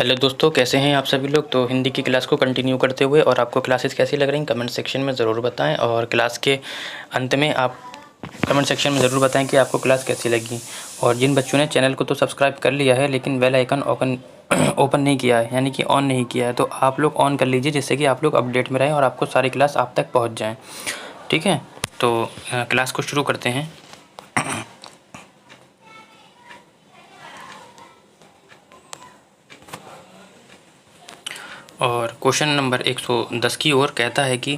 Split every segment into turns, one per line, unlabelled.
Hello दोस्तों, कैसे हैं आप सभी लोग। तो हिंदी की क्लास को कंटिन्यू करते हुए और आपको क्लासेस कैसी लग रही हैं कमेंट सेक्शन में ज़रूर बताएं। और क्लास के अंत में आप कमेंट सेक्शन में ज़रूर बताएं कि आपको क्लास कैसी लगी। और जिन बच्चों ने चैनल को तो सब्सक्राइब कर लिया है लेकिन बेल आइकन ओपन नहीं किया है, यानी कि ऑन नहीं किया है, तो आप लोग ऑन कर लीजिए, जिससे कि आप लोग अपडेट में रहें और आपको सारी क्लास आप तक पहुँच जाएँ। ठीक है, तो क्लास को शुरू करते हैं। और क्वेश्चन नंबर 110 की ओर कहता है कि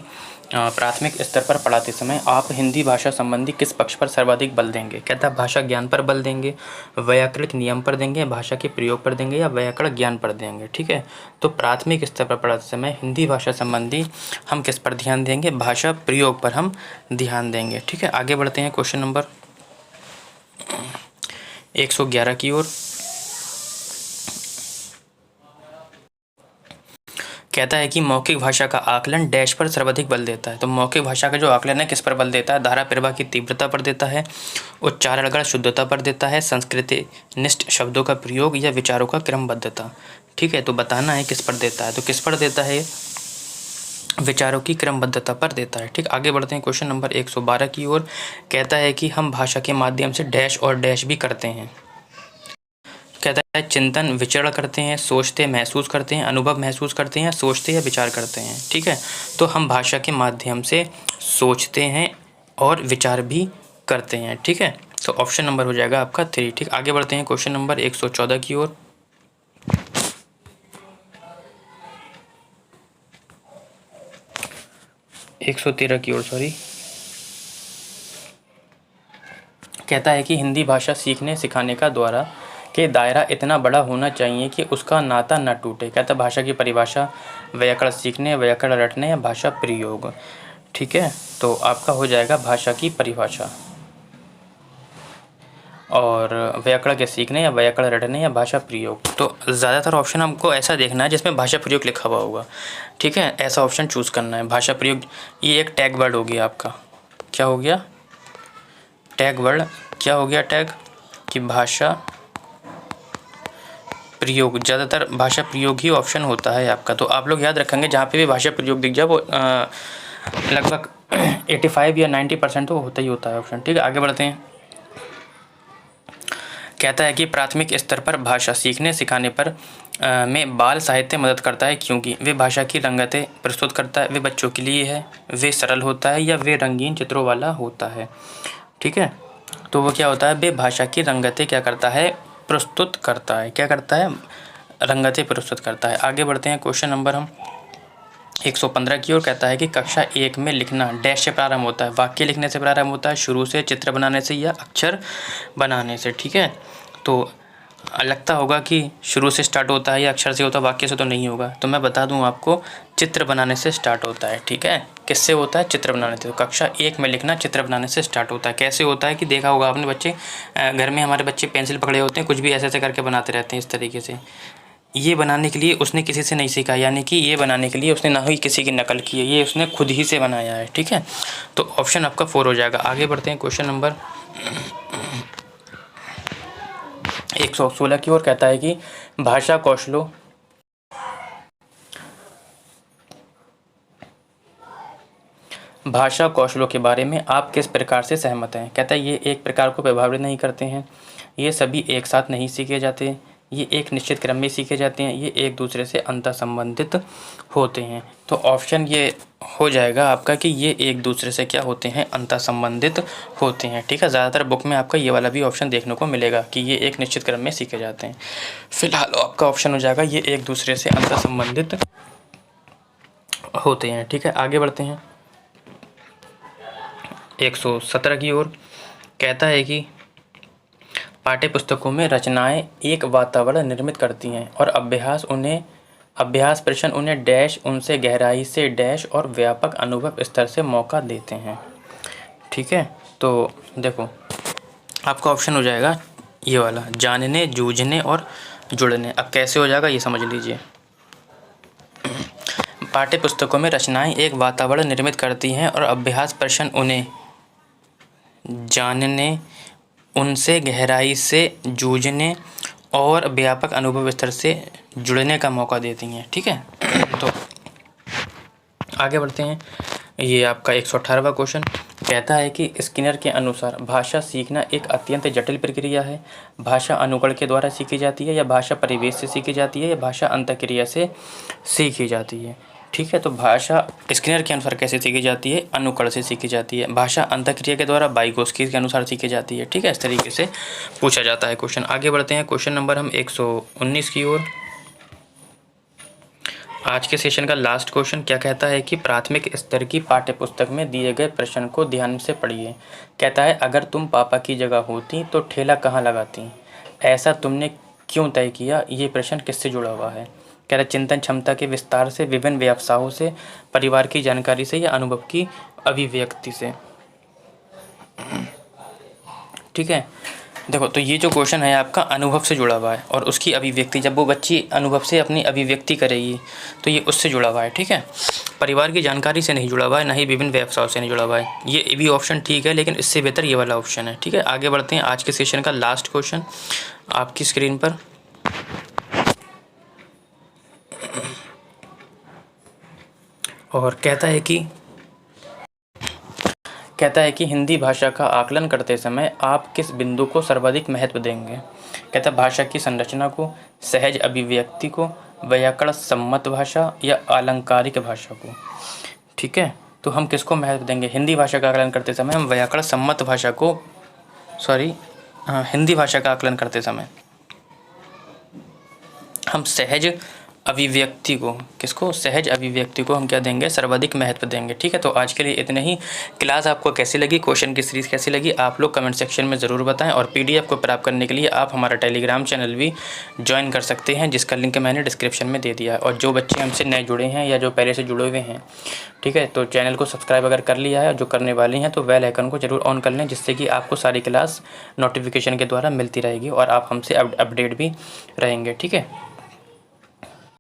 प्राथमिक स्तर पर पढ़ाते समय आप हिंदी भाषा संबंधी किस पक्ष पर सर्वाधिक बल देंगे। कहता है भाषा ज्ञान पर बल देंगे, व्याकरणिक नियम पर देंगे, भाषा के प्रयोग पर देंगे या व्याकरण ज्ञान पर देंगे। ठीक है, तो प्राथमिक स्तर पर पढ़ाते समय हिंदी भाषा संबंधी हम किस पर ध्यान देंगे, भाषा प्रयोग पर हम ध्यान देंगे। ठीक है, आगे बढ़ते हैं क्वेश्चन नंबर 111 की ओर। कहता है कि मौखिक भाषा का आकलन डैश पर सर्वाधिक बल देता है। तो मौखिक भाषा का जो आकलन है किस पर बल देता है, धारा प्रवाह की तीव्रता पर देता है, उच्चारणगण शुद्धता पर देता है, संस्कृति निष्ठ शब्दों का प्रयोग या विचारों का क्रमबद्धता। ठीक है, तो बताना है किस पर देता है। तो किस पर देता है, विचारों की क्रमबद्धता पर देता है। ठीक, आगे बढ़ते हैं क्वेश्चन नंबर 112 की ओर। कहता है कि हम भाषा के माध्यम से डैश और डैश भी करते हैं। कहता है चिंतन विचरण करते हैं, सोचते महसूस करते हैं, अनुभव महसूस करते हैं, सोचते या विचार करते हैं। ठीक है, तो हम भाषा के माध्यम से सोचते हैं और विचार भी करते हैं। ठीक है, तो ऑप्शन नंबर हो जाएगा आपका 3। ठीक, आगे बढ़ते हैं क्वेश्चन नंबर 114 की ओर। एक 113 की ओर, सॉरी। कहता है कि हिंदी भाषा सीखने सिखाने का द्वारा के दायरा इतना बड़ा होना चाहिए कि उसका नाता न टूटे। कहता है भाषा की परिभाषा, व्याकरण सीखने, व्याकरण रटने या भाषा प्रयोग। ठीक है, तो आपका हो जाएगा भाषा की परिभाषा और व्याकरण के सीखने या व्याकरण रटने या भाषा प्रयोग। तो ज़्यादातर ऑप्शन हमको ऐसा देखना है जिसमें भाषा प्रयोग लिखा हुआ होगा। ठीक है, ऐसा ऑप्शन चूज़ करना है। भाषा प्रयोग ये एक टैग वर्ड हो गया आपका। क्या हो गया, टैग वर्ड। क्या हो गया टैग, कि भाषा प्रयोग। ज़्यादातर भाषा प्रयोग ही ऑप्शन होता है आपका। तो आप लोग याद रखेंगे जहाँ पे भी भाषा प्रयोग दिख जाए वो लगभग 85 या 90% तो होता ही होता है ऑप्शन। ठीक है, आगे बढ़ते हैं। कहता है कि प्राथमिक स्तर पर भाषा सीखने सिखाने पर में बाल साहित्य मदद करता है क्योंकि वे भाषा की रंगतें प्रस्तुत करता है, वे बच्चों के लिए है, वे सरल होता है या वे रंगीन चित्रों वाला होता है। ठीक है, तो वो क्या होता है, वे भाषा की रंगतें क्या करता है, प्रस्तुत करता है। क्या करता है, रंगतें प्रस्तुत करता है। आगे बढ़ते हैं क्वेश्चन नंबर हम 115 की ओर। कहता है कि कक्षा 1 में लिखना डैश से प्रारंभ होता है, वाक्य लिखने से प्रारंभ होता है, शुरू से, चित्र बनाने से या अक्षर बनाने से। ठीक है, तो लगता होगा कि शुरू से स्टार्ट होता है या अक्षर से होता है, वाक्य से तो नहीं होगा। तो मैं बता दूं आपको, चित्र बनाने से स्टार्ट होता है। ठीक है, किससे होता है, चित्र बनाने से। तो कक्षा 1 में लिखना चित्र बनाने से स्टार्ट होता है। कैसे होता है कि देखा होगा आपने, बच्चे घर में हमारे बच्चे पेंसिल पकड़े होते हैं, कुछ भी ऐसे ऐसे करके बनाते रहते हैं इस तरीके से। ये बनाने के लिए उसने किसी से नहीं सीखा, यानी कि ये बनाने के लिए उसने ना ही किसी की नकल की है, ये उसने खुद ही से बनाया है। ठीक है, तो ऑप्शन आपका 4 हो जाएगा। आगे बढ़ते हैं क्वेश्चन नंबर 116 की ओर। कहता है कि भाषा कौशलों के बारे में आप किस प्रकार से सहमत हैं। कहता है ये एक प्रकार को प्रभावित नहीं करते हैं, ये सभी एक साथ नहीं सीखे जाते, ये एक निश्चित क्रम में सीखे जाते हैं, ये एक दूसरे से अंतर संबंधित होते हैं। तो ऑप्शन ये हो जाएगा आपका कि ये एक दूसरे से क्या होते हैं, अंतर संबंधित होते हैं। ठीक है, ज़्यादातर बुक में आपका ये वाला भी ऑप्शन देखने को मिलेगा कि ये एक निश्चित क्रम में सीखे जाते हैं। फिलहाल आपका ऑप्शन हो जाएगा ये एक दूसरे से अंतर संबंधित होते हैं। ठीक है, आगे बढ़ते हैं 117 की ओर। कहता है कि पाठ्य पुस्तकों में रचनाएं एक वातावरण निर्मित करती हैं और अभ्यास प्रश्न उन्हें डैश उनसे गहराई से डैश और व्यापक अनुभव स्तर से मौका देते हैं। ठीक है, तो देखो आपका ऑप्शन हो जाएगा ये वाला, जानने, जूझने और जुड़ने। अब कैसे हो जाएगा ये समझ लीजिए। पाठ्य पुस्तकों में रचनाएं एक वातावरण निर्मित करती हैं और अभ्यास प्रश्न उन्हें जानने, उनसे गहराई से जूझने और व्यापक अनुभव स्तर से जुड़ने का मौका देती हैं। ठीक है, तो आगे बढ़ते हैं। ये आपका 118वां क्वेश्चन कहता है कि स्किनर के अनुसार भाषा सीखना एक अत्यंत जटिल प्रक्रिया है। भाषा अनुकरण के द्वारा सीखी जाती है, या भाषा परिवेश से सीखी जाती है, या भाषा अंतःक्रिया से सीखी जाती है। ठीक है, तो भाषा स्किनर के अनुसार कैसे सीखी जाती है? अनुकरण से सीखी जाती है। भाषा अंतःक्रिया के द्वारा वाइगोत्स्की के अनुसार सीखी जाती है। ठीक है, इस तरीके से पूछा जाता है क्वेश्चन। आगे बढ़ते हैं क्वेश्चन नंबर हम 119 की ओर। आज के सेशन का लास्ट क्वेश्चन क्या कहता है कि प्राथमिक स्तर की पाठ्यपुस्तक में दिए गए प्रश्न को ध्यान से पढ़िए। कहता है, अगर तुम पापा की जगह होती तो ठेला कहाँ लगाती? ऐसा तुमने क्यों तय किया? ये प्रश्न किससे जुड़ा हुआ है? कह रहा चिंतन क्षमता के विस्तार से, विभिन्न व्यवसायों से, परिवार की जानकारी से, या अनुभव की अभिव्यक्ति से। ठीक है, देखो तो ये जो क्वेश्चन है आपका अनुभव से जुड़ा हुआ है, और उसकी अभिव्यक्ति, जब वो बच्ची अनुभव से अपनी अभिव्यक्ति करेगी तो ये उससे जुड़ा हुआ है। ठीक है, परिवार की जानकारी से नहीं जुड़ा हुआ है, ना ही विभिन्न व्यवसायों से नहीं जुड़ा हुआ है। ये भी ऑप्शन ठीक है, लेकिन इससे बेहतर ये वाला ऑप्शन है। ठीक है, आगे बढ़ते हैं। आज के सेशन का लास्ट क्वेश्चन आपकी स्क्रीन पर, और कहता है कि हिंदी भाषा का आकलन करते समय आप किस बिंदु को सर्वाधिक महत्व देंगे? कहता है भाषा की संरचना को, सहज अभिव्यक्ति को, व्याकरण सम्मत भाषा, या अलंकारिक भाषा को। ठीक है, तो हम किसको महत्व देंगे? हिंदी भाषा का आकलन करते समय हम व्याकरण सम्मत भाषा को, हिंदी भाषा का आकलन करते समय हम सहज अभिव्यक्ति को, किसको? सहज अभिव्यक्ति को हम क्या देंगे? सर्वाधिक महत्व देंगे। ठीक है, तो आज के लिए इतने ही। क्लास आपको कैसी लगी, क्वेश्चन की सीरीज़ कैसी लगी, आप लोग कमेंट सेक्शन में ज़रूर बताएं। और पीडीएफ को प्राप्त करने के लिए आप हमारा टेलीग्राम चैनल भी ज्वाइन कर सकते हैं, जिसका लिंक मैंने डिस्क्रिप्शन में दे दिया है। और जो बच्चे हमसे नए जुड़े हैं या जो पहले से जुड़े हुए हैं, ठीक है, तो चैनल को सब्सक्राइब अगर कर लिया है, जो करने वाले हैं तो बेल आइकन को जरूर ऑन कर लें, जिससे कि आपको सारी क्लास नोटिफिकेशन के द्वारा मिलती रहेगी और आप हमसे अपडेट भी रहेंगे। ठीक है।